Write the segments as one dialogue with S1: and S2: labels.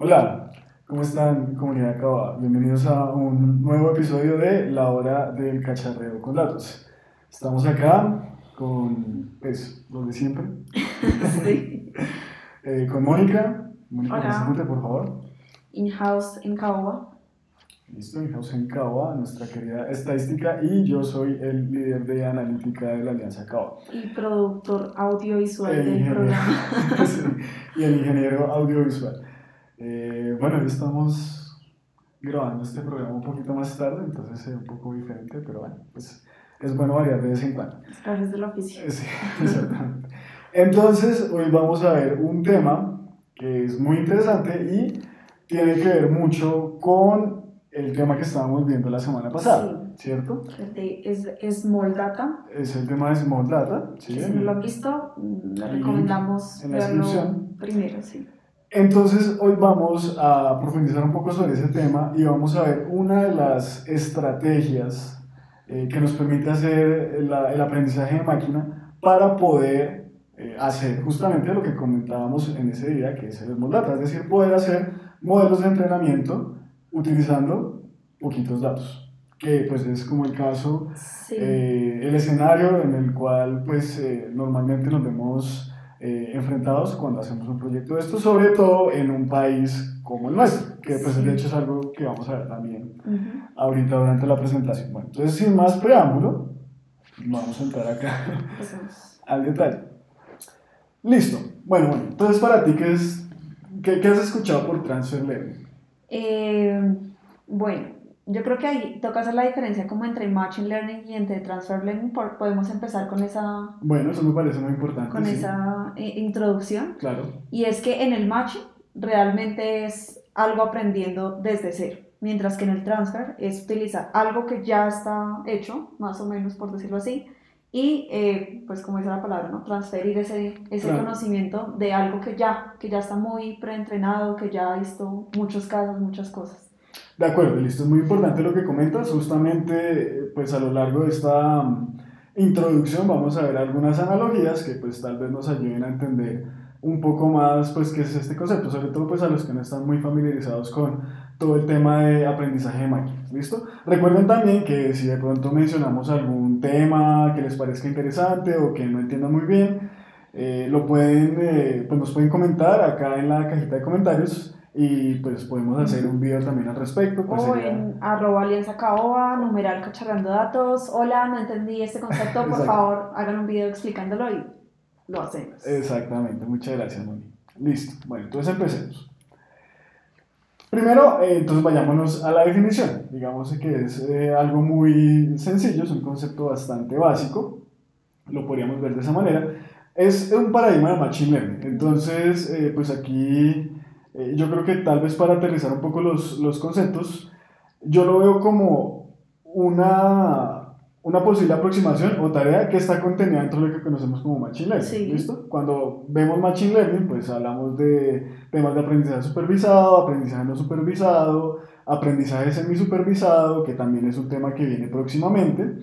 S1: Hola, ¿cómo están, comunidad Cava? Bienvenidos a un nuevo episodio de La Hora del Cacharreo con Datos. Estamos acá con, pues, los de siempre,
S2: Sí.
S1: con Mónica. Mónica,
S2: Hola,
S1: preséntate, por favor.
S2: in-house en Caoba
S1: Listo, en Jausen Cava, nuestra querida estadística, y yo soy el líder de analítica de la Alianza Cava.
S2: y productor audiovisual
S1: El
S2: del
S1: ingeniero,
S2: programa.
S1: sí, y el ingeniero audiovisual. Bueno, hoy estamos grabando este programa un poquito más tarde, entonces es un poco diferente, pero bueno, pues es bueno variar de vez en cuando.
S2: Los gajes del oficio.
S1: Sí, exactamente. Entonces, hoy vamos a ver un tema que es muy interesante y tiene que ver mucho con el tema que estábamos viendo la semana pasada,
S2: Sí,
S1: ¿cierto?
S2: es Small Data,
S1: Es el tema de Small Data, ¿sí?
S2: que si no lo han visto, le
S1: El link
S2: recomendamos
S1: en la
S2: verlo
S1: descripción.
S2: primero, sí.
S1: Entonces, hoy vamos a profundizar un poco sobre ese tema y vamos a ver una de las estrategias que nos permite hacer el aprendizaje de máquina para poder hacer justamente lo que comentábamos en ese día, que es el Small Data, es decir, poder hacer modelos de entrenamiento utilizando poquitos datos, que pues es como el caso,
S2: Sí,
S1: el escenario en el cual pues normalmente nos vemos enfrentados cuando hacemos un proyecto de esto, sobre todo en un país como el nuestro, que pues
S2: sí.
S1: de hecho es algo que vamos a ver también ahorita durante la presentación. Bueno, entonces sin más preámbulo, vamos a entrar acá
S2: Empecemos.
S1: al detalle. Listo. Bueno, entonces para ti, ¿qué has escuchado por Transfer Learning?
S2: Eh, bueno, yo creo que ahí toca hacer la diferencia como entre Machine Learning y entre Transfer Learning. Podemos empezar
S1: Bueno, eso me parece muy importante,
S2: con
S1: sí,
S2: esa introducción.
S1: claro.
S2: Y es que en el matching realmente es algo aprendiendo desde cero, mientras que en el transfer es utilizar algo que ya está hecho, más o menos por decirlo así, y pues como dice la palabra, ¿no? Transferir ese
S1: Tra-
S2: conocimiento de algo que ya está muy preentrenado, que ya ha visto muchos casos, muchas cosas.
S1: De acuerdo, listo, es muy importante lo que comentas. Justamente, pues a lo largo de esta introducción vamos a ver algunas analogías que pues tal vez nos ayuden a entender un poco más pues qué es este concepto, sobre todo pues a los que no están muy familiarizados con todo el tema de aprendizaje de máquinas, ¿listo? Recuerden también que si de pronto mencionamos algún tema que les parezca interesante o que no entiendan muy bien, pues nos pueden comentar acá en la cajita de comentarios y pues podemos hacer un video también al respecto, pues
S2: O
S1: sería
S2: en @alianza caoba, numeral cacharrando datos. Hola, no entendí este concepto, por
S1: exacto,
S2: favor, hagan un video explicándolo y lo hacemos.
S1: exactamente, muchas gracias Moni. Listo, bueno, entonces empecemos. Primero, entonces vayámonos a la definición. Digamos que es algo muy sencillo, es un concepto bastante básico, lo podríamos ver de esa manera. Es un paradigma de Machine Learning. Entonces, pues aquí yo creo que tal vez para aterrizar un poco los conceptos, yo lo veo como una posible aproximación o tarea que está contenida dentro de lo que conocemos como Machine Learning.
S2: Sí,
S1: ¿Listo? Cuando vemos Machine Learning, pues hablamos de temas de aprendizaje supervisado, aprendizaje no supervisado, aprendizaje semi-supervisado, que también es un tema que viene próximamente.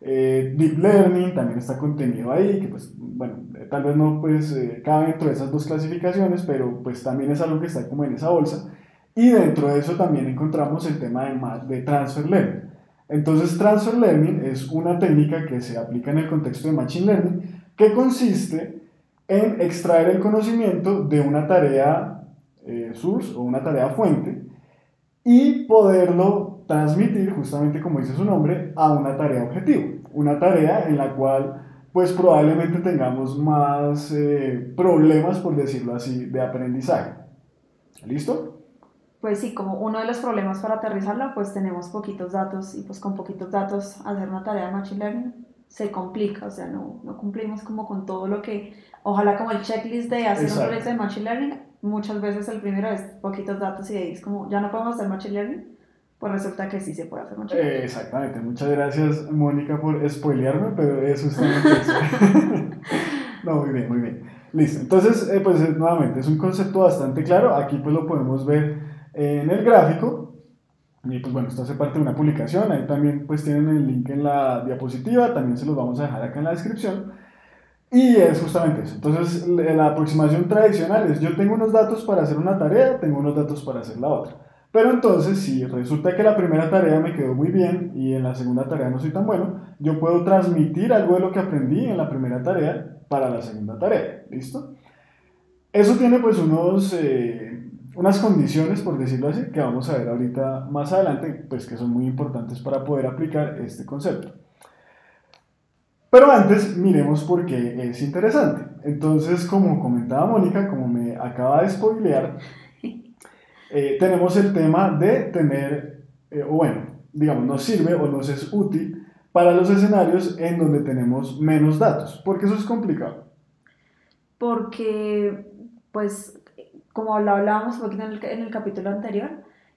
S1: Deep Learning también está contenido ahí, que pues, bueno, tal vez no pues, cabe dentro de esas dos clasificaciones, pero pues también es algo que está como en esa bolsa. Y dentro de eso también encontramos el tema de Transfer Learning. Entonces, Transfer Learning es una técnica que se aplica en el contexto de Machine Learning que consiste en extraer el conocimiento de una tarea source o una tarea fuente y poderlo transmitir, justamente como dice su nombre, a una tarea objetivo. Una tarea en la cual pues probablemente tengamos más problemas, por decirlo así, de aprendizaje. ¿Listo?
S2: pues sí, como uno de los problemas para aterrizarlo, pues tenemos poquitos datos y pues con poquitos datos hacer una tarea de Machine Learning se complica, o sea, no cumplimos como con todo lo que, ojalá como el checklist de hacer un
S1: Exacto.
S2: proyecto de Machine Learning, muchas veces el primero es poquitos datos y ahí es como, ya no podemos hacer Machine Learning, pues resulta que sí se puede hacer Machine Learning.
S1: Exactamente. Muchas gracias, Mónica, por spoilearme, pero es justamente eso. No, muy bien, muy bien. Listo. Entonces, pues nuevamente, es un concepto bastante claro. Aquí pues lo podemos ver en el gráfico. Y pues bueno, esto hace parte de una publicación. Ahí también pues tienen el link en la diapositiva. También se los vamos a dejar acá en la descripción. Y es justamente eso. Entonces, la aproximación tradicional es: yo tengo unos datos para hacer una tarea, tengo unos datos para hacer la otra. Pero entonces, si resulta que la primera tarea me quedó muy bien y en la segunda tarea no soy tan bueno, yo puedo transmitir algo de lo que aprendí en la primera tarea para la segunda tarea. ¿Listo? Eso tiene pues unas condiciones, por decirlo así, que vamos a ver ahorita más adelante, pues que son muy importantes para poder aplicar este concepto. Pero antes miremos por qué es interesante. Entonces, como comentaba Mónica, como me acaba de spoilear, tenemos el tema de tener, o bueno, digamos, nos sirve o nos es útil para los escenarios en donde tenemos menos datos, porque eso es complicado.
S2: Porque, pues, como lo hablábamos un poquito en el capítulo anterior,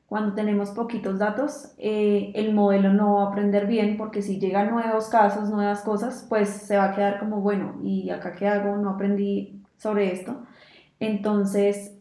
S2: cuando tenemos poquitos datos, el modelo no va a aprender bien, porque si llegan nuevos casos, nuevas cosas, pues se va a quedar como, bueno, ¿y acá qué hago? No aprendí sobre esto. Entonces,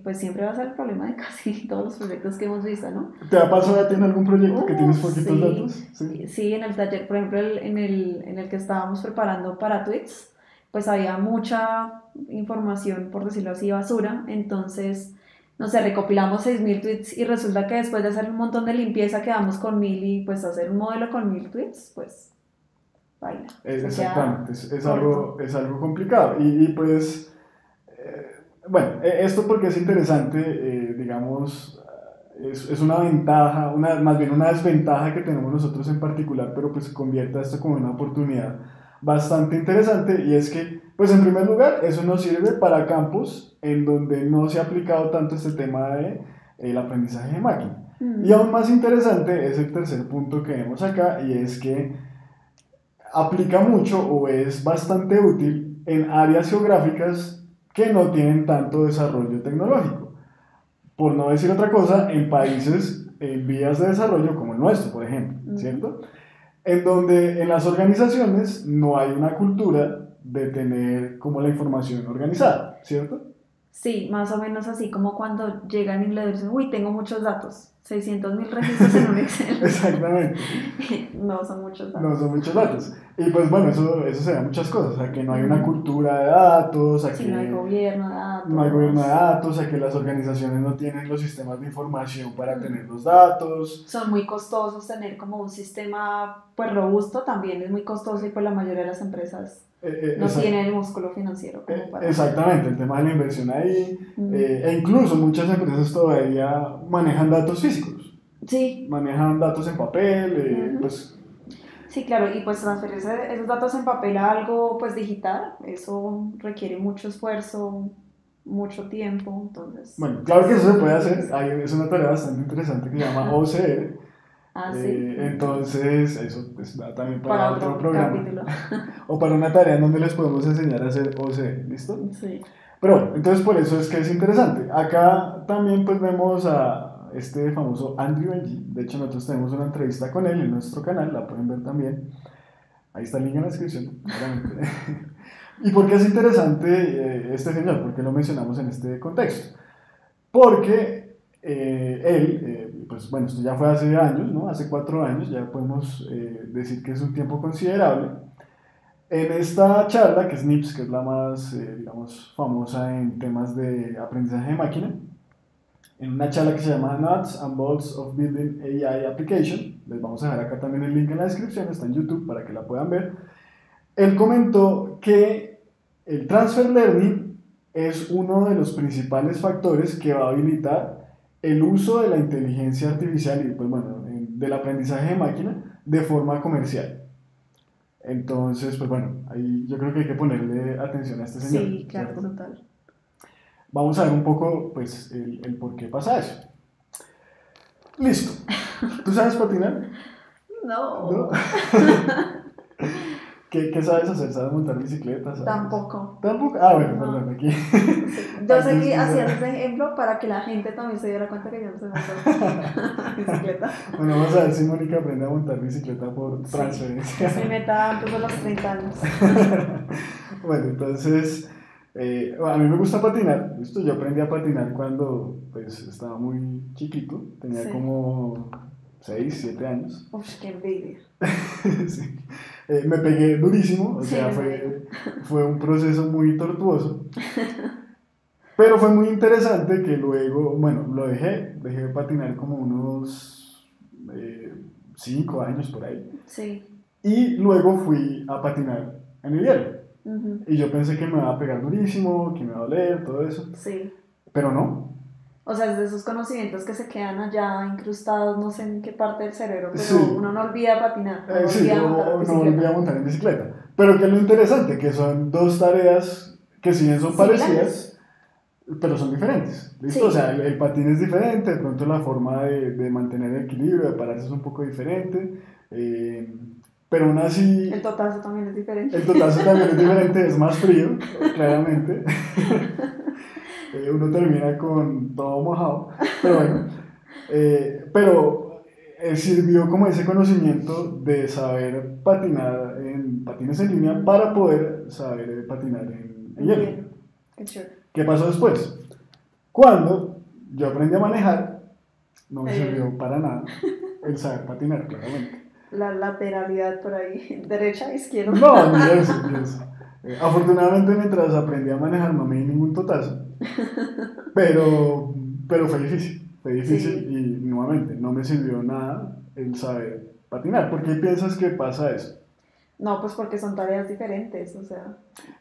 S2: pues siempre va a ser el problema de casi todos los proyectos que hemos visto, ¿no?
S1: ¿Te ha pasado a ti en algún proyecto que tienes poquitos datos?
S2: Sí,
S1: Sí.
S2: sí, en el taller, por ejemplo, en el que estábamos preparando para tweets, pues había mucha información, por decirlo así, basura. Entonces, no sé, recopilamos 6.000 tweets y resulta que después de hacer un montón de limpieza quedamos con 1.000 y pues hacer un modelo con 1.000 tweets, pues baila, se queda
S1: Exactamente,
S2: corto.
S1: es algo complicado. Pues, bueno, esto porque es interesante, digamos, es una ventaja, más bien una desventaja que tenemos nosotros en particular, pero pues convierte esto como una oportunidad bastante interesante, y es que, pues en primer lugar, eso nos sirve para campos en donde no se ha aplicado tanto este tema de el aprendizaje de máquina. Y
S2: Mm,
S1: aún más interesante es el tercer punto que vemos acá, y es que aplica mucho o es bastante útil en áreas geográficas que no tienen tanto desarrollo tecnológico. Por no decir otra cosa, en países en vías de desarrollo como el nuestro, por ejemplo,
S2: ujú.
S1: ¿cierto? En donde en las organizaciones no hay una cultura de tener como la información organizada, ¿cierto?
S2: Sí, más o menos así como cuando llegan y le dicen, uy, tengo muchos datos, 600.000 registros en un Excel.
S1: Exactamente.
S2: No son muchos
S1: No
S2: datos.
S1: son muchos datos. Y pues bueno, eso se da a muchas cosas, a que no hay una
S2: Ujú.
S1: cultura de datos, a
S2: Si no hay
S1: que
S2: gobierno de
S1: no hay gobierno de
S2: datos,
S1: datos, a que las organizaciones no tienen los sistemas de información para
S2: mm,
S1: tener los datos.
S2: son muy costosos. Tener como un sistema pues robusto también es muy costoso y pues la mayoría de las empresas no
S1: Esa-
S2: tienen el músculo financiero como para...
S1: Exactamente, el tema de la inversión ahí,
S2: Mm,
S1: e incluso muchas empresas todavía manejan datos físicos,
S2: sí,
S1: manejan datos en papel,
S2: ujú.
S1: pues
S2: Sí, claro, y pues transferir esos datos en papel a algo pues digital, eso requiere mucho esfuerzo, mucho tiempo, entonces
S1: bueno, claro que eso se puede
S2: es
S1: hacer,
S2: difícil.
S1: es una tarea bastante interesante que se llama OCR,
S2: Ah, sí,
S1: entonces eso pues, da también para
S2: para
S1: otro
S2: otro
S1: programa
S2: capítulo.
S1: o para una tarea en donde les podemos enseñar a hacer OCR, ¿listo?
S2: Sí.
S1: Pero bueno, entonces por eso es que es interesante. Acá también pues vemos a este famoso Andrew Ng. De hecho nosotros tenemos una entrevista con él en nuestro canal, la pueden ver también. Ahí está el link en la descripción, claramente. ¿Y por qué es interesante este señor? ¿Por qué lo mencionamos en este contexto? Porque él, pues bueno, esto ya fue hace años, ¿no? Hace 4 años, ya podemos decir que es un tiempo considerable. En esta charla, que es NIPS, que es la más, digamos, famosa en temas de aprendizaje de máquina, en una charla que se llama Nuts and Bolts of Building AI Application, les vamos a dejar acá también el link en la descripción, está en YouTube para que la puedan ver, él comentó que el transfer learning es uno de los principales factores que va a habilitar el uso de la inteligencia artificial y, pues bueno, del aprendizaje de máquina de forma comercial. Entonces, pues bueno, ahí yo creo que hay que ponerle atención a este señor,
S2: Sí, claro,
S1: ¿cierto?
S2: total.
S1: Vamos a ver un poco, pues, el por qué pasa eso. Listo. ¿Tú sabes patinar? ¿No?
S2: No,
S1: ¿Qué sabes hacer? ¿Sabes montar bicicleta? ¿Sabes?
S2: tampoco.
S1: ¿Tampoco? Ah, bueno, perdón,
S2: No.
S1: aquí.
S2: Sí. Yo
S1: Aquí
S2: seguí
S1: excusa.
S2: haciendo ese ejemplo para que la gente también se diera cuenta que yo no sé montar bicicleta.
S1: Bueno, vamos a ver si Mónica aprende a montar bicicleta por
S2: Sí, es mi
S1: transferencia.
S2: meta antes de los 30 años.
S1: Bueno, entonces, a mí me gusta patinar. Listo, yo aprendí a patinar cuando pues, estaba muy chiquito, tenía
S2: Sí.
S1: como 6, 7 años.
S2: Uf, qué envidia.
S1: Sí. Me pegué durísimo, o
S2: Sí,
S1: sea,
S2: me imagino.
S1: fue un proceso muy tortuoso, pero fue muy interesante que luego, bueno, dejé de patinar como unos 5 años por ahí,
S2: Sí.
S1: y luego fui a patinar en el hielo.
S2: Ujú.
S1: Y yo pensé que me iba a pegar durísimo, que me iba a doler, todo eso,
S2: Sí.
S1: pero no.
S2: O sea, es de esos conocimientos que se quedan allá incrustados, no sé en qué parte del cerebro, pero
S1: Sí,
S2: uno no olvida patinar, no
S1: sí,
S2: olvida montar
S1: o no volví a
S2: bicicleta.
S1: montar en bicicleta. Pero que es lo interesante, que son dos tareas que si bien son
S2: ¿Similares?
S1: parecidas, pero son diferentes, ¿listo? O sea,
S2: Sí.
S1: el patín es diferente, de pronto la forma de mantener el equilibrio, de pararse es un poco diferente, eh, pero aún
S2: El
S1: así
S2: totazo también es diferente.
S1: el totazo también es diferente, es más frío, claramente. Uno termina con todo mojado, pero bueno. Pero sirvió como ese conocimiento de saber patinar en patines en línea para poder saber patinar en
S2: En
S1: hielo.
S2: hielo. Qué chévere.
S1: ¿Qué pasó después? Cuando yo aprendí a manejar, no me
S2: Eh,
S1: sirvió para nada el saber patinar, claramente.
S2: la lateralidad por ahí, derecha, izquierda.
S1: No, ni eso, ni eso. Afortunadamente, mientras aprendí a manejar, no me di ningún totazo, pero, pero fue difícil
S2: Sí.
S1: y nuevamente no me sirvió nada el saber patinar. ¿Por qué piensas que pasa eso?
S2: No, pues porque son tareas diferentes, o sea,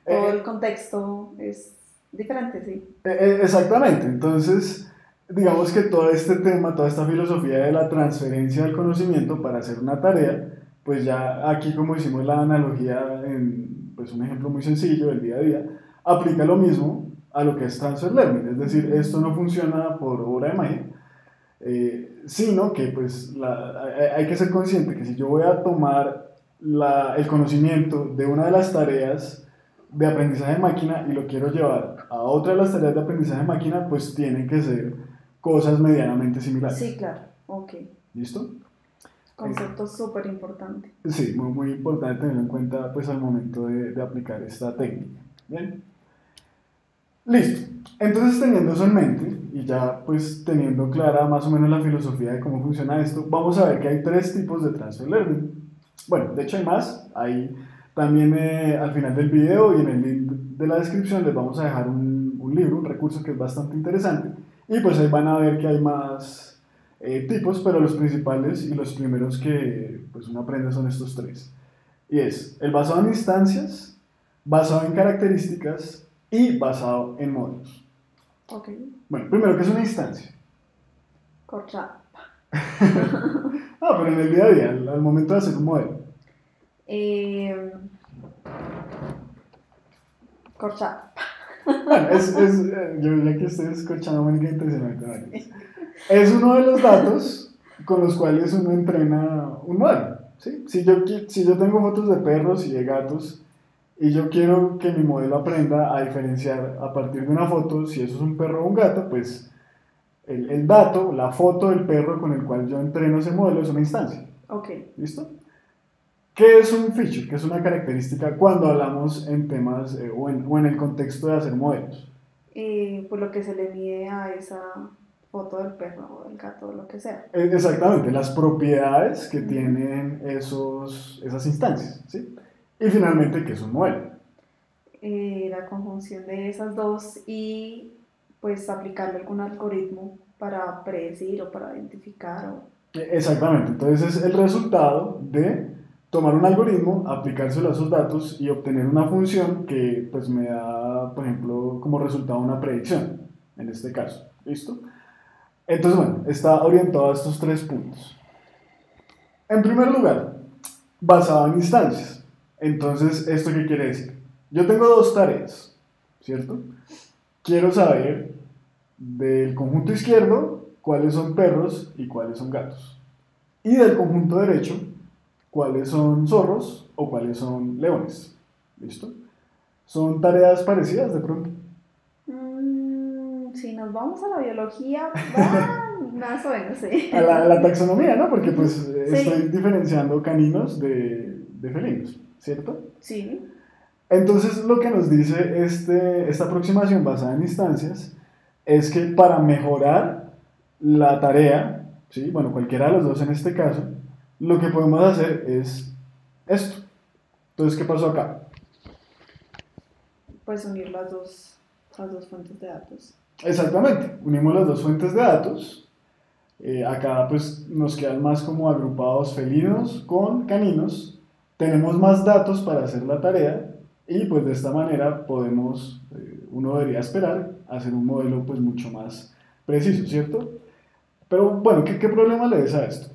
S2: todo el
S1: Eh,
S2: contexto es diferente, sí.
S1: Exactamente, entonces digamos que todo este tema, toda esta filosofía de la transferencia del conocimiento para hacer una tarea, pues ya aquí como hicimos la analogía en pues un ejemplo muy sencillo del día a día, aplica lo mismo a lo que es transfer learning, es decir, esto no funciona por obra de magia, sino que pues hay que ser consciente que si yo voy a tomar el conocimiento de una de las tareas de aprendizaje de máquina y lo quiero llevar a otra de las tareas de aprendizaje de máquina, pues tienen que ser cosas medianamente
S2: Sí,
S1: similares.
S2: claro, ok.
S1: ¿Listo? Eh,
S2: Concepto súper importante.
S1: sí, muy, muy importante tenerlo en cuenta pues al momento de aplicar esta técnica. Bien. Listo. Entonces, teniendo eso en mente y ya pues teniendo clara más o menos la filosofía de cómo funciona esto, vamos a ver que hay tres tipos de transfer learning. Bueno, de hecho hay más. Hay también al final del video y en el link de la descripción les vamos a dejar un libro, un recurso que es bastante interesante. Y pues ahí van a ver que hay más tipos, pero los principales y los primeros que pues uno aprende son estos tres. Y es el basado en instancias, basado en características y basado en modelos.
S2: Ok.
S1: Bueno, primero, ¿qué es una instancia?
S2: Corcha.
S1: Ah, pero en el día a día, al momento de hacer un modelo.
S2: Eh, corcha.
S1: Bueno, yo ya que estoy escuchando Mónica intencionalmente, ¿vale? Es uno de los datos con los cuales uno entrena un modelo. ¿Sí? Si yo tengo fotos de perros y de gatos y yo quiero que mi modelo aprenda a diferenciar a partir de una foto si eso es un perro o un gato, pues el dato, la foto del perro con el cual yo entreno ese modelo es una instancia.
S2: Ok.
S1: ¿Listo? ¿Qué es un feature? ¿Qué es una característica cuando hablamos en temas o en el contexto de hacer modelos?
S2: Pues lo que se le mide a esa foto del perro o del gato o lo que sea.
S1: Exactamente, las propiedades que
S2: Ujú.
S1: tienen esas instancias, ¿sí? Y finalmente, ¿qué es un modelo?
S2: La conjunción de esas dos y pues aplicarle algún algoritmo para predecir o para identificar o...
S1: Exactamente, entonces es el resultado de tomar un algoritmo, aplicárselo a esos datos y obtener una función que pues me da, por ejemplo, como resultado una predicción, en este caso, ¿listo? Entonces, bueno, está orientado a estos tres puntos. En primer lugar, basado en instancias. Entonces, ¿esto qué quiere decir? Yo tengo dos tareas, ¿cierto? Quiero saber del conjunto izquierdo cuáles son perros y cuáles son gatos. Y del conjunto derecho, cuáles son zorros o cuáles son leones. ¿Listo? Son tareas parecidas de pronto.
S2: Si nos vamos a la biología, va más o menos, sí.
S1: A la taxonomía, ¿no? Porque pues estoy
S2: Sí,
S1: diferenciando caninos de felinos, ¿cierto?
S2: sí.
S1: Entonces lo que nos dice esta aproximación basada en instancias es que para mejorar la tarea, ¿sí? Bueno, cualquiera de los dos en este caso, lo que podemos hacer es esto. Entonces, ¿qué pasó acá?
S2: Pues unir las dos fuentes de datos.
S1: Exactamente, unimos las dos fuentes de datos. Acá pues nos quedan más como agrupados felinos con caninos. Tenemos más datos para hacer la tarea y pues de esta manera podemos, uno debería esperar, hacer un modelo pues mucho más preciso, ¿cierto? Pero bueno, ¿qué problema le ves a esto?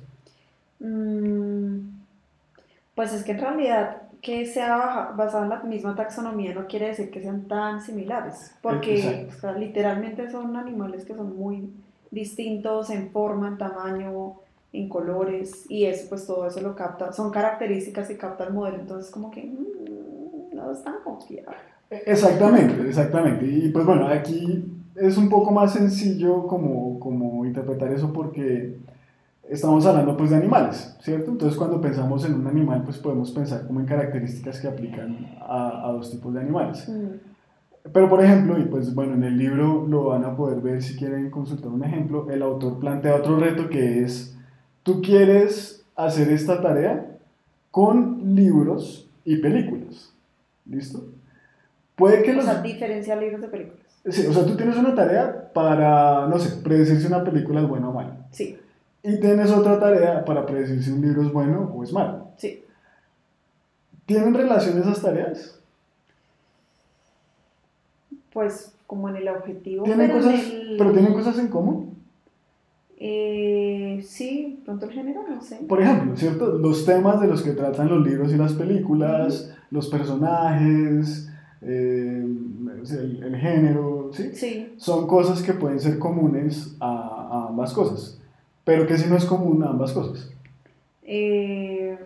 S2: Mm, pues es que en realidad que sea basado en la misma taxonomía no quiere decir que sean tan similares, porque
S1: Exacto.
S2: o sea, literalmente son animales que son muy distintos en forma, en tamaño, en colores, y eso pues todo eso lo capta, son características que capta el modelo, entonces como que no es tan confiable.
S1: Exactamente, exactamente. Y pues bueno, aquí es un poco más sencillo como interpretar eso porque estamos hablando pues de animales, ¿cierto? Entonces cuando pensamos en un animal pues podemos pensar como en características que aplican a dos tipos de animales.
S2: Mm,
S1: Pero por ejemplo, y pues bueno, en el libro lo van a poder ver si quieren consultar un ejemplo, el autor plantea otro reto que es, tú quieres hacer esta tarea con libros y películas, ¿listo? Puede que
S2: o
S1: los...
S2: sea, diferenciar libros de películas.
S1: Sí, o sea, tú tienes una tarea para, no sé, predecir si una película es buena o mala.
S2: Sí,
S1: Y tienes otra tarea para predecir si un libro es bueno o es malo.
S2: sí.
S1: ¿Tienen relación esas tareas?
S2: Pues como en el objetivo,
S1: ¿Tienen
S2: pero en
S1: cosas, pero tienen
S2: el...
S1: cosas en común?
S2: sí, pronto el género, no sé.
S1: Por ejemplo, ¿cierto? Los temas de los que tratan los libros y las
S2: Ujú.
S1: películas, los personajes, el género, ¿sí?
S2: Sí,
S1: Son cosas que pueden ser comunes a ambas cosas, pero que si no es común a ambas cosas.
S2: eh,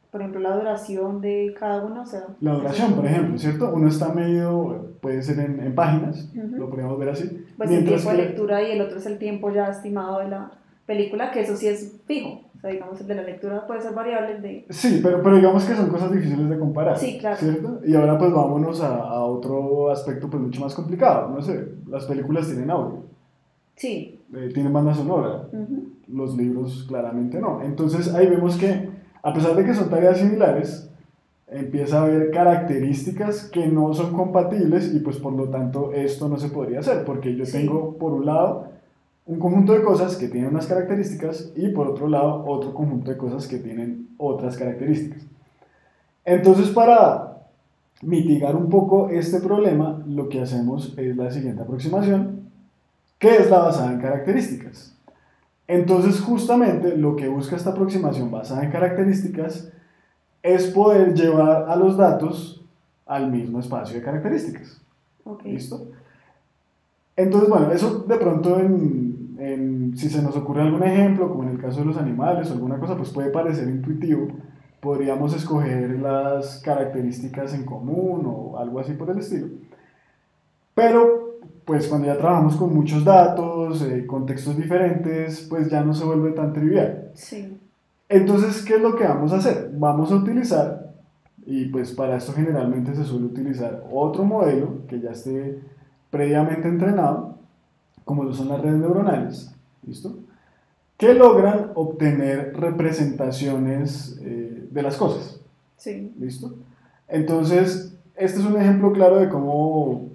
S2: por ejemplo, la duración de cada uno, o sea,
S1: La
S2: eso es
S1: duración, por ejemplo,
S2: común.
S1: ¿cierto? Uno está medido, puede ser en páginas, lo
S2: Ujú.
S1: podríamos ver así,
S2: Pues el
S1: mientras
S2: tiempo de
S1: que,
S2: lectura y el otro es el tiempo ya estimado de la película, que eso sí es fijo. O sea, digamos, el de la lectura puede ser variable, el de...
S1: sí, pero digamos que son cosas difíciles de comparar,
S2: Sí, claro.
S1: ¿cierto? Y ahora pues vámonos a otro aspecto pues mucho más complicado, no sé, las películas tienen audio,
S2: Sí.
S1: tienen banda sonora,
S2: Ujú.
S1: los libros claramente no. Entonces ahí vemos que a pesar de que son tareas similares, empieza a haber características que no son compatibles y pues por lo tanto esto no se podría hacer porque yo
S2: Sí.
S1: tengo por un lado un conjunto de cosas que tienen unas características y por otro lado otro conjunto de cosas que tienen otras características. Entonces para mitigar un poco este problema lo que hacemos es la siguiente aproximación que es la basada en características. Entonces justamente lo que busca esta aproximación basada en características es poder llevar a los datos al mismo espacio de características.
S2: Ok.
S1: ¿Listo? Entonces, bueno, eso de pronto si se nos ocurre algún ejemplo, como en el caso de los animales o alguna cosa, pues puede parecer intuitivo. Podríamos escoger las características en común o algo así por el estilo. Pero, pues cuando ya trabajamos con muchos datos, contextos diferentes, pues ya no se vuelve tan trivial.
S2: Sí.
S1: Entonces, ¿qué es lo que vamos a hacer? Vamos a utilizar, y pues para esto generalmente se suele utilizar otro modelo que ya esté previamente entrenado, como lo son las redes neuronales, ¿listo? Que logran obtener representaciones de las cosas,
S2: Sí.
S1: ¿listo? Entonces, este es un ejemplo claro de cómo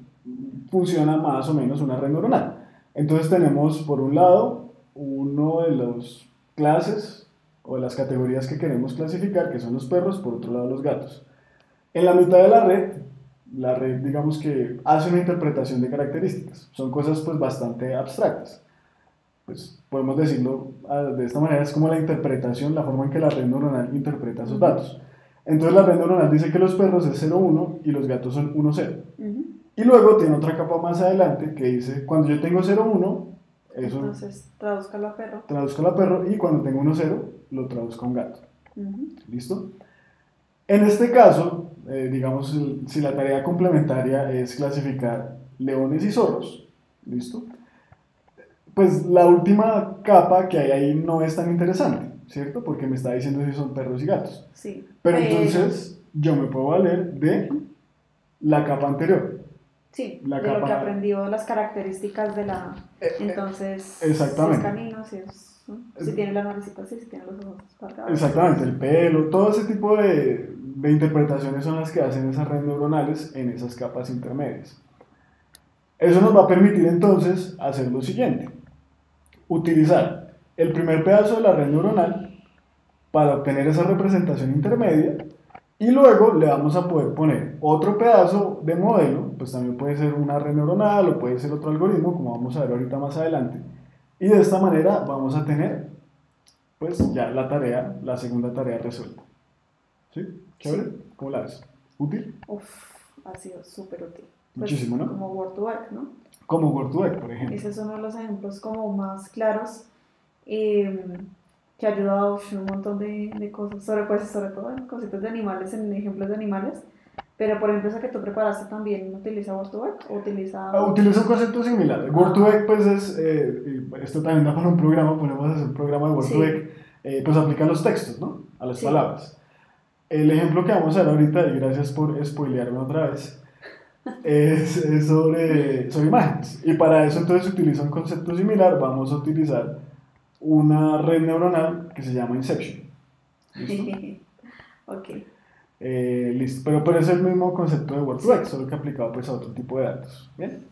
S1: funciona más o menos una red neuronal. Entonces tenemos por un lado uno de las clases o de las categorías que queremos clasificar, que son los perros, por otro lado los gatos. En la mitad de la red digamos que hace una interpretación de características. Son cosas pues bastante abstractas. Pues podemos decirlo de esta manera, es como la interpretación, la forma en que la red neuronal interpreta esos
S2: Ujú.
S1: datos. Entonces la red neuronal dice que los perros es 0,1 y los gatos son 1,0.
S2: Ujú.
S1: Y luego tiene otra capa más adelante que dice, cuando yo tengo 0,1, eso
S2: Entonces, tradúzcalo a perro.
S1: traduzco a perro y cuando tengo 1,0, lo traduzco a un gato.
S2: Ujú.
S1: ¿Listo? En este caso, digamos, si la tarea complementaria es clasificar leones y zorros, ¿listo? Pues la última capa que hay ahí no es tan interesante, ¿cierto? Porque me está diciendo si son perros y gatos.
S2: Sí,
S1: Pero
S2: pero...
S1: entonces yo me puedo valer de
S2: Ujú.
S1: la capa anterior.
S2: Sí,
S1: la
S2: de lo
S1: capa...
S2: que aprendió, las características de la... Entonces,
S1: exactamente.
S2: si es canino, si, es, ¿no? Si tiene la naricita así, si tiene los ojos pargados.
S1: Exactamente, el pelo, todo ese tipo de interpretaciones son las que hacen esas redes neuronales en esas capas intermedias. Eso nos va a permitir entonces hacer lo siguiente: utilizar el primer pedazo de la red neuronal para obtener esa representación intermedia, y luego le vamos a poder poner otro pedazo de modelo, pues también puede ser una red neuronal o puede ser otro algoritmo, como vamos a ver ahorita más adelante, y de esta manera vamos a tener pues ya la tarea, la segunda tarea resuelta. ¿Sí? ¿Chévere?
S2: Sí.
S1: ¿Cómo la ves? ¿Útil?
S2: Uf, ha sido súper útil. Pues,
S1: Muchísimo, ¿no?
S2: como Word2Vec, ¿no?
S1: Como Word2Vec, por ejemplo.
S2: Ese es uno de los ejemplos como más claros que ha ayudado un montón de cosas, sobre todo en cositas de animales, en ejemplos de animales. Pero por ejemplo, esa que tú preparaste también utiliza Word2Vec o utiliza...
S1: Utiliza un concepto similar. Word2Vec pues es, esto también da para un programa, podemos hacer un programa de Word2Vec, pues aplica los textos, ¿no? A las palabras. El ejemplo que vamos a ver ahorita, y gracias por spoilearme otra vez, es sobre imágenes. Y para eso entonces se utiliza un concepto similar. Vamos a utilizar una red neuronal que se llama Inception.
S2: ¿Listo? Ok.
S1: Listo, pero es el mismo concepto de Word2Vec, solo que aplicado pues a otro tipo de datos. ¿Bien?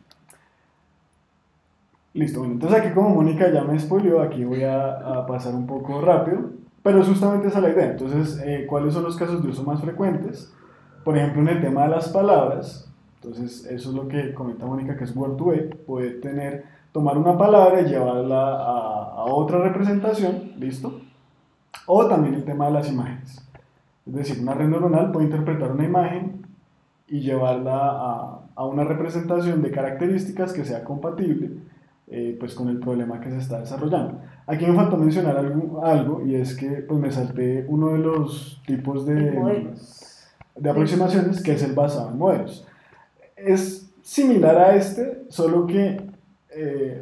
S1: Listo, bueno, entonces aquí como Mónica ya me spoileó, aquí voy a pasar un poco rápido, pero justamente esa es la idea. Entonces, ¿cuáles son los casos de uso más frecuentes? Por ejemplo, en el tema de las palabras, entonces eso es lo que comenta Mónica, que es Word2Vec, puede tomar una palabra y llevarla a otra representación, ¿listo? O también el tema de las imágenes. Es decir, una red neuronal puede interpretar una imagen y llevarla a una representación de características que sea compatible pues con el problema que se está desarrollando. Aquí me faltó mencionar algo, y es que pues me salté uno de los tipos de aproximaciones, que es el basado en modelos. Es similar a este, solo que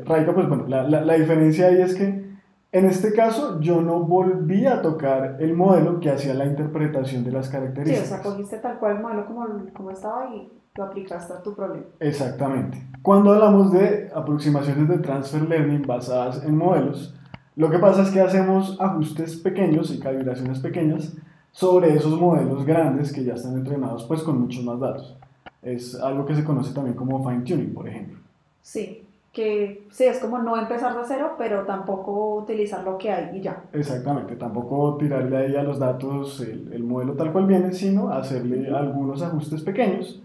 S1: radica, pues bueno, la diferencia ahí es que en este caso yo no volví a tocar el modelo que hacía la interpretación de las características.
S2: Sí, o sea, cogiste tal cual el modelo como estaba y lo aplicaste a tu problema.
S1: Exactamente. Cuando hablamos de aproximaciones de transfer learning basadas en modelos, lo que pasa es que hacemos ajustes pequeños y calibraciones pequeñas sobre esos modelos grandes que ya están entrenados pues con muchos más datos. Es algo que se conoce también como fine tuning, por ejemplo.
S2: Sí, que sí, es como no empezar de cero, pero tampoco utilizar lo que hay y ya.
S1: Exactamente, tampoco tirarle ahí a los datos el modelo tal cual viene, sino hacerle algunos ajustes pequeños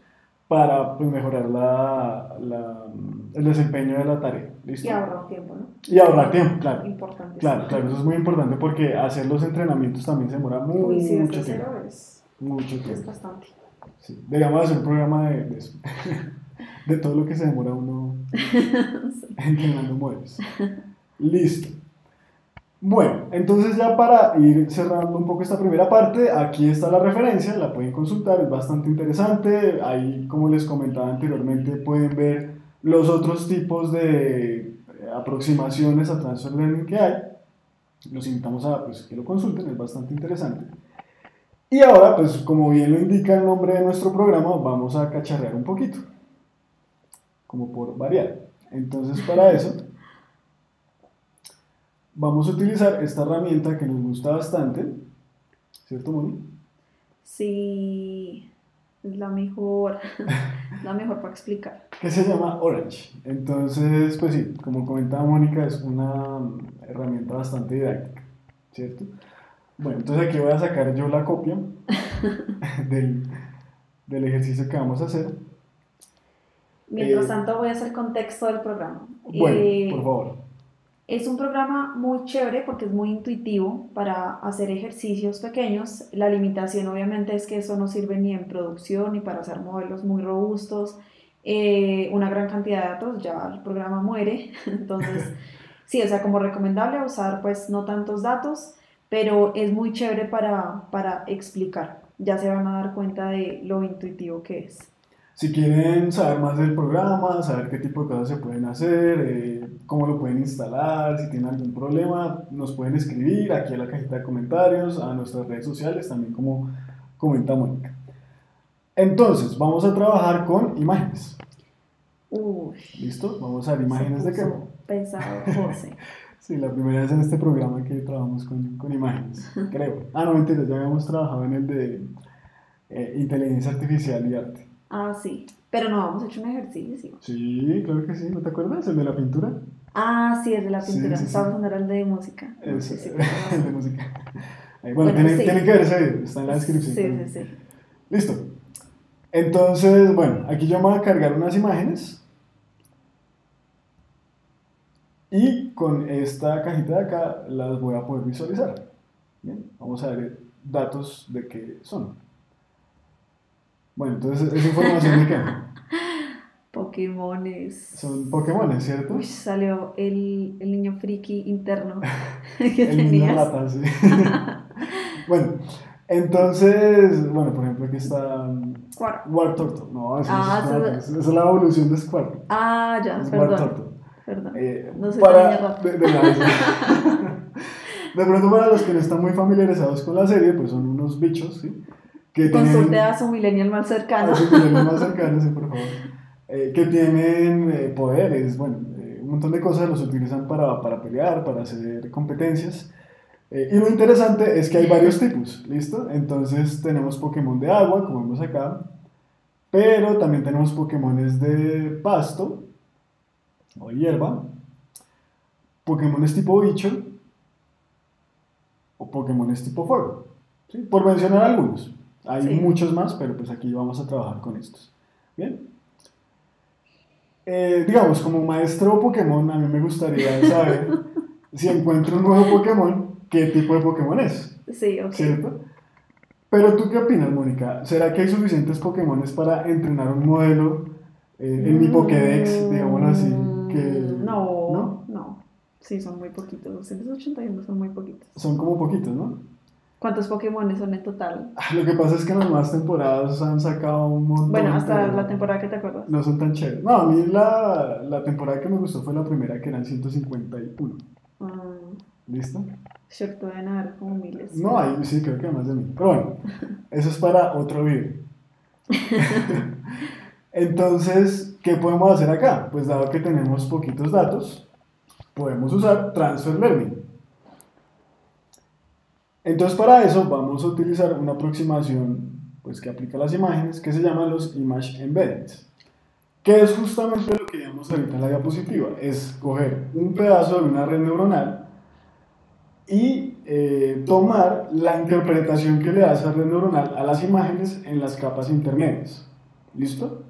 S1: para pues, mejorar el desempeño de la tarea. ¿Listo?
S2: Y ahorrar tiempo, ¿no?
S1: Y ahorrar tiempo, claro.
S2: Importante.
S1: Claro, eso es muy importante porque hacer los entrenamientos también se demora mucho
S2: si
S1: tiempo.
S2: Cero es,
S1: mucho tiempo.
S2: Es bastante.
S1: Sí. Deberíamos hacer un programa de eso. De todo lo que se demora uno entrenando modelos. Listo. Bueno, entonces ya para ir cerrando un poco esta primera parte, aquí está la referencia, la pueden consultar, es bastante interesante. Ahí, como les comentaba anteriormente, pueden ver los otros tipos de aproximaciones a Transfer Learning que hay. Los invitamos a pues, que lo consulten, es bastante interesante. Y ahora, pues como bien lo indica el nombre de nuestro programa, vamos a cacharrear un poquito, como por variar. Entonces, para eso vamos a utilizar esta herramienta que nos gusta bastante, ¿cierto, Moni?
S2: Sí, es la mejor para explicar.
S1: Que se llama Orange. Entonces, pues sí, como comentaba Mónica, es una herramienta bastante didáctica, ¿cierto? Bueno, entonces aquí voy a sacar yo la copia del ejercicio que vamos a hacer.
S2: Mientras tanto, voy a hacer contexto del programa.
S1: Bueno, por favor.
S2: Es un programa muy chévere porque es muy intuitivo para hacer ejercicios pequeños. La limitación obviamente es que eso no sirve ni en producción ni para hacer modelos muy robustos. Una gran cantidad de datos, ya el programa muere. Entonces, sí, o sea, como recomendable usar pues no tantos datos, pero es muy chévere para explicar. Ya se van a dar cuenta de lo intuitivo que es.
S1: Si quieren saber más del programa, saber qué tipo de cosas se pueden hacer, cómo lo pueden instalar, si tienen algún problema, nos pueden escribir aquí en la cajita de comentarios, a nuestras redes sociales, también como comenta Mónica. Entonces, vamos a trabajar con imágenes.
S2: Uy,
S1: ¿Listo? Vamos a ver
S2: se
S1: imágenes de qué.
S2: puso pesado, José.
S1: Sí, la primera vez en este programa que trabajamos con imágenes, creo. Ah, no, mentira, ya habíamos trabajado en el de inteligencia artificial y arte.
S2: Ah, sí, pero no hemos hecho un ejercicio.
S1: Sí, claro que sí, ¿no te acuerdas? El de la pintura.
S2: Ah, sí, es de la
S1: Sí,
S2: pintura.
S1: sí, sí.
S2: Estaba pensando era el de música. No,
S1: Es
S2: sí, sí, tienes
S1: el de
S2: razón.
S1: música. Bueno,
S2: Bueno,
S1: tiene que
S2: sí.
S1: ver ese video, está en la descripción
S2: Sí, sí,
S1: también.
S2: sí.
S1: Listo. Entonces, bueno, aquí yo me voy a cargar unas imágenes y con esta cajita de acá las voy a poder visualizar. Bien, vamos a ver datos de qué son. Bueno, entonces es información de qué.
S2: Pokémones.
S1: Son Pokémon,
S2: Uy,
S1: ¿cierto?
S2: salió el niño friki interno que
S1: El niño
S2: tenías.
S1: rata, sí. Bueno, entonces, bueno, por ejemplo, aquí está
S2: Cuar-
S1: War Turtle. No, eso no es
S2: Ah,
S1: Squirtle, esa es la evolución de Squirtle.
S2: ya,
S1: Es War
S2: perdón.
S1: Turtle.
S2: Perdón. No soy tan niña
S1: Para,
S2: rata.
S1: de nada, de pronto para los que no están muy familiarizados con la serie, pues son unos bichos, ¿sí? Que
S2: Consulte a
S1: tienen,
S2: su millennial más cercano.
S1: a sus milenios más cercanos, sí, por favor, que tienen poderes, bueno, un montón de cosas los utilizan para pelear, para hacer competencias. Y lo interesante es que hay varios tipos, ¿listo? Entonces tenemos Pokémon de agua, como vemos acá, pero también tenemos Pokémones de pasto o hierba, Pokémones tipo bicho o Pokémones tipo fuego, ¿sí? Por mencionar algunos. Hay
S2: Sí.
S1: muchos más, pero pues aquí vamos a trabajar con estos. Bien. Digamos, como maestro Pokémon, a mí me gustaría saber si encuentro un nuevo Pokémon, qué tipo de Pokémon es,
S2: Sí, ok.
S1: ¿cierto? Pero tú qué opinas, Mónica? ¿Será que hay suficientes Pokémones para entrenar un modelo en mi Pokédex, digámoslo así, que
S2: No,
S1: no?
S2: no. Sí, son muy poquitos. 281 son muy poquitos.
S1: Son como poquitos, ¿no?
S2: ¿Cuántos Pokémon son en total?
S1: Lo que pasa es que en las nuevas temporadas han sacado un
S2: Bueno,
S1: montón,
S2: hasta la
S1: pero
S2: temporada que te acuerdas.
S1: no son tan chéveres. No, a mí la temporada que me gustó fue la primera, que eran 151.
S2: Mm,
S1: ¿Listo?
S2: cierto, deben haber como miles,
S1: No
S2: pero...
S1: hay, sí, creo que hay más de mí. Pero bueno, eso es para otro video. Entonces, ¿qué podemos hacer acá? Pues dado que tenemos poquitos datos, podemos usar Transfer Learning. Entonces, para eso vamos a utilizar una aproximación pues, que aplica a las imágenes que se llaman los Image Embeddings, que es justamente lo que vemos ahorita en la diapositiva. Es coger un pedazo de una red neuronal y tomar la interpretación que le da esa red neuronal a las imágenes en las capas intermedias. ¿Listo?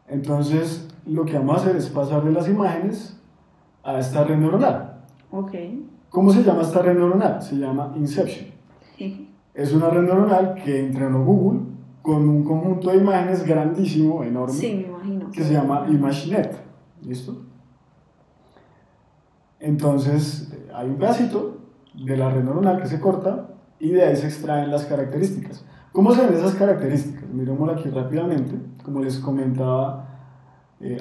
S1: Entonces, lo que vamos a hacer es pasarle las imágenes a esta red neuronal.
S2: Ok.
S1: ¿Cómo se llama esta red neuronal? Se llama Inception. Es una red neuronal que entrenó Google con un conjunto de imágenes grandísimo, enorme,
S2: Sí, me imagino.
S1: que se llama ImageNet. ¿Listo? Entonces, hay un pedacito de la red neuronal que se corta y de ahí se extraen las características. ¿Cómo se ven esas características? Miremoslo aquí rápidamente. Como les comentaba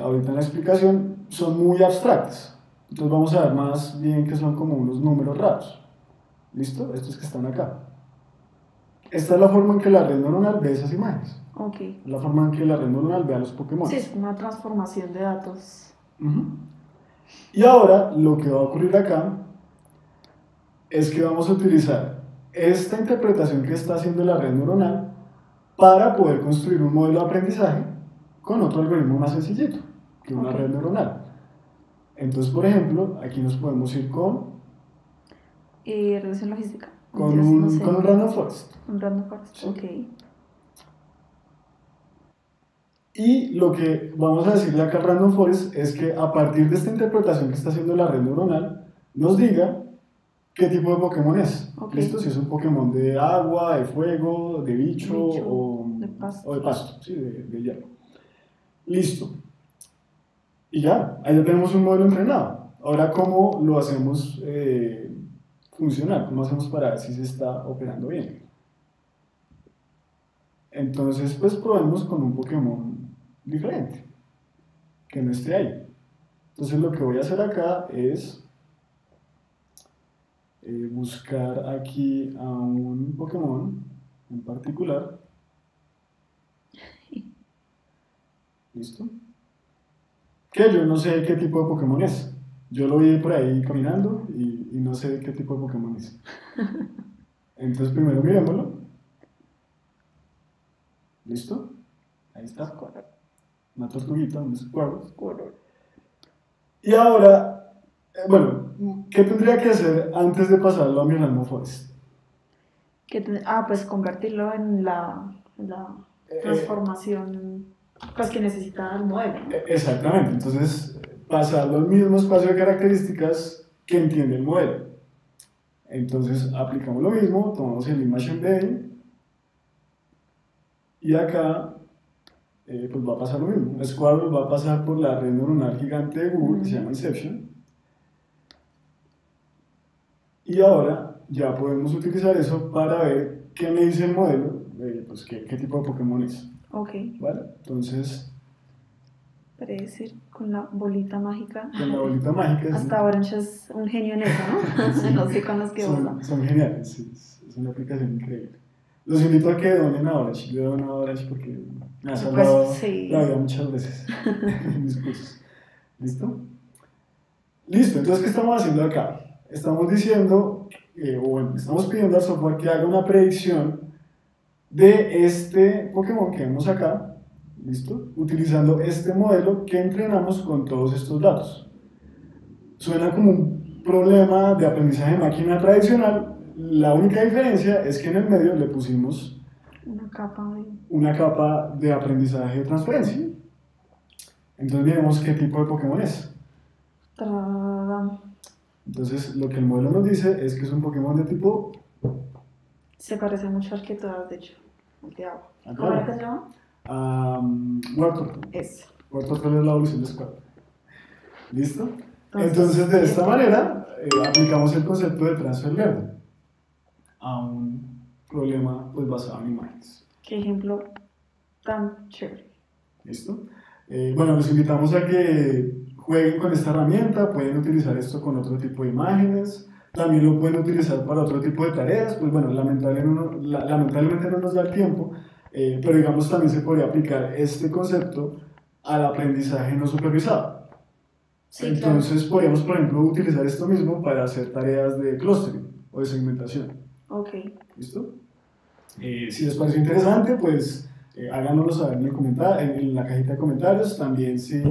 S1: ahorita en la explicación, son muy abstractas. Entonces vamos a ver más bien que son como unos números raros. ¿Listo? Estos que están acá. Esta es la forma en que la red neuronal ve esas imágenes.
S2: Ok.
S1: La forma en que la red neuronal ve a los Pokémon.
S2: Sí, es una transformación de datos.
S1: Y ahora lo que va a ocurrir acá es que vamos a utilizar esta interpretación que está haciendo la red neuronal para poder construir un modelo de aprendizaje con otro algoritmo más sencillito que una red neuronal. Entonces, por ejemplo, aquí nos podemos ir con
S2: Relación logística.
S1: con
S2: Dios, no
S1: un,
S2: sé.
S1: con un random forest.
S2: Un random forest.
S1: Sí.
S2: Ok.
S1: Y lo que vamos a decirle acá al random forest es que a partir de esta interpretación que está haciendo la red neuronal, nos diga qué tipo de Pokémon es.
S2: Ok.
S1: ¿Listo? Si es un Pokémon de agua, de fuego, de bicho,
S2: De pasto.
S1: sí, de hierro. Listo. Y ya, ahí ya tenemos un modelo entrenado. Ahora, ¿cómo lo hacemos funcionar? ¿Cómo hacemos para ver si se está operando bien? Entonces, pues probemos con un Pokémon diferente, que no esté ahí. Entonces, lo que voy a hacer acá es buscar aquí a un Pokémon en particular. ¿Listo? que yo no sé qué tipo de Pokémon es. Yo lo vi por ahí caminando y no sé qué tipo de Pokémon es. Entonces primero mirémoslo. ¿Listo? Ahí está. Una tortuguita, un Squirtle. Y ahora, bueno, ¿qué tendría que hacer antes de pasarlo a mi Ranma Forest?
S2: Pues convertirlo en la transformación pues, que necesita el modelo, ¿no?
S1: Exactamente, entonces pasarlo al mismo espacio de características que entiende el modelo. Entonces aplicamos lo mismo, tomamos el Image Embedding y acá pues va a pasar lo mismo. Squirtle va a pasar por la red neuronal gigante de Google que se llama Inception. Y ahora ya podemos utilizar eso para ver qué me dice el modelo, pues qué tipo de Pokémon es.
S2: Ok.
S1: ¿Vale? Entonces,
S2: predecir con la bolita mágica.
S1: con la bolita mágica.
S2: Hasta Orange es un genio en eso, ¿no? No sé con los que usa.
S1: Son geniales, sí, es una aplicación increíble. Los invito a que donen a Orange. Yo dono a Orange porque me ha salvado la vida muchas veces en mis cursos. ¿Listo? Listo, entonces, ¿qué estamos haciendo acá? Estamos diciendo, estamos pidiendo al software que haga una predicción de este Pokémon que vemos acá, ¿listo? Utilizando este modelo que entrenamos con todos estos datos. Suena como un problema de aprendizaje de máquina tradicional, la única diferencia es que en el medio le pusimos una capa de aprendizaje de transferencia. Entonces miremos qué tipo de Pokémon es. Entonces lo que el modelo nos dice es que es un Pokémon de tipo...
S2: Se parece mucho al que tú has dicho. ¿Cómo era que se llama?
S1: Wartortle.
S2: Eso.
S1: Wartortle es la evolución de Squirtle. ¿Listo? Entonces de esta manera aplicamos el concepto de transfer learning a un problema pues, basado en imágenes.
S2: ¿Qué ejemplo tan chévere?
S1: ¿Listo? Bueno, los invitamos a que jueguen con esta herramienta, pueden utilizar esto con otro tipo de imágenes, también lo pueden utilizar para otro tipo de tareas, pues bueno, lamentablemente no nos da el tiempo, pero digamos también se podría aplicar este concepto al aprendizaje no supervisado. Sí, entonces claro. Podríamos, por ejemplo, utilizar esto mismo para hacer tareas de clustering o de segmentación.
S2: Ok.
S1: ¿Listo? Si les pareció interesante, pues háganoslo saber en la cajita de comentarios. También si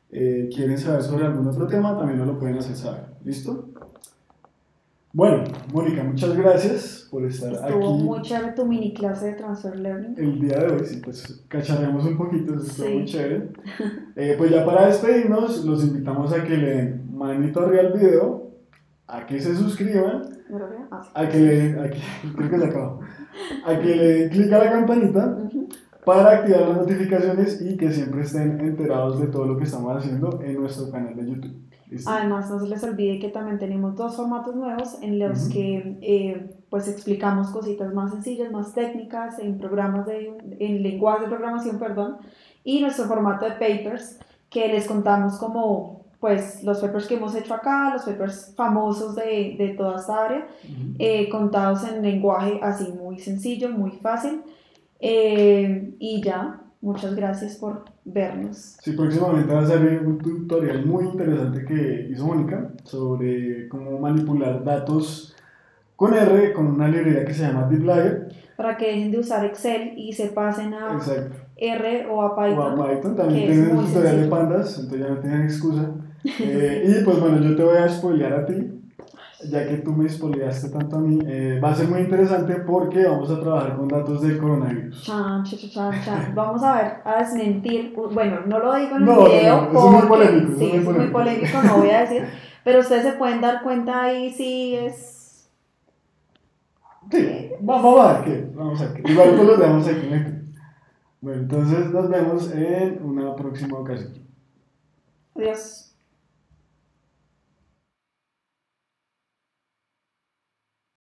S1: quieren saber sobre algún otro tema, también nos lo pueden hacer saber. ¿Listo? Bueno, Mónica, muchas gracias por estar aquí.
S2: Estuvo muy chévere tu mini clase de Transfer Learning.
S1: El día de hoy, sí, pues cacharreamos un poquito, eso estuvo muy chévere. Pues ya para despedirnos, los invitamos a que le den manito arriba al video, a que se suscriban, a que le den, creo que se acabó, a que le den clic a la campanita para activar las notificaciones y que siempre estén enterados de todo lo que estamos haciendo en nuestro canal de YouTube. ¿Listo?
S2: Además, no se les olvide que también tenemos 2 formatos nuevos en los que pues explicamos cositas más sencillas, más técnicas en lenguaje de programación, y nuestro formato de papers que les contamos como pues los papers que hemos hecho acá, los papers famosos de toda esta área, contados en lenguaje así muy sencillo, muy fácil, y ya. Muchas gracias por vernos.
S1: Sí, próximamente va a salir un tutorial muy interesante que hizo Mónica sobre cómo manipular datos con R, con una librería que se llama DeepLayer.
S2: Para que dejen de usar Excel y se pasen a R o a Python.
S1: O a Python, también tienen el tutorial de pandas, entonces ya no tienen excusa. Y pues bueno, yo te voy a spoilear a ti, ya que tú me spoileaste tanto a mí. Va a ser muy interesante porque vamos a trabajar con datos del coronavirus.
S2: Vamos a desmentir, bueno, no lo digo en el video porque
S1: es muy polémico,
S2: sí, es muy polémico, no voy a decir, pero ustedes se pueden dar cuenta ahí si es...
S1: Sí, vamos a ver qué. Igual pues los dejamos aquí. Bueno, entonces nos vemos en una próxima ocasión.
S2: Adiós.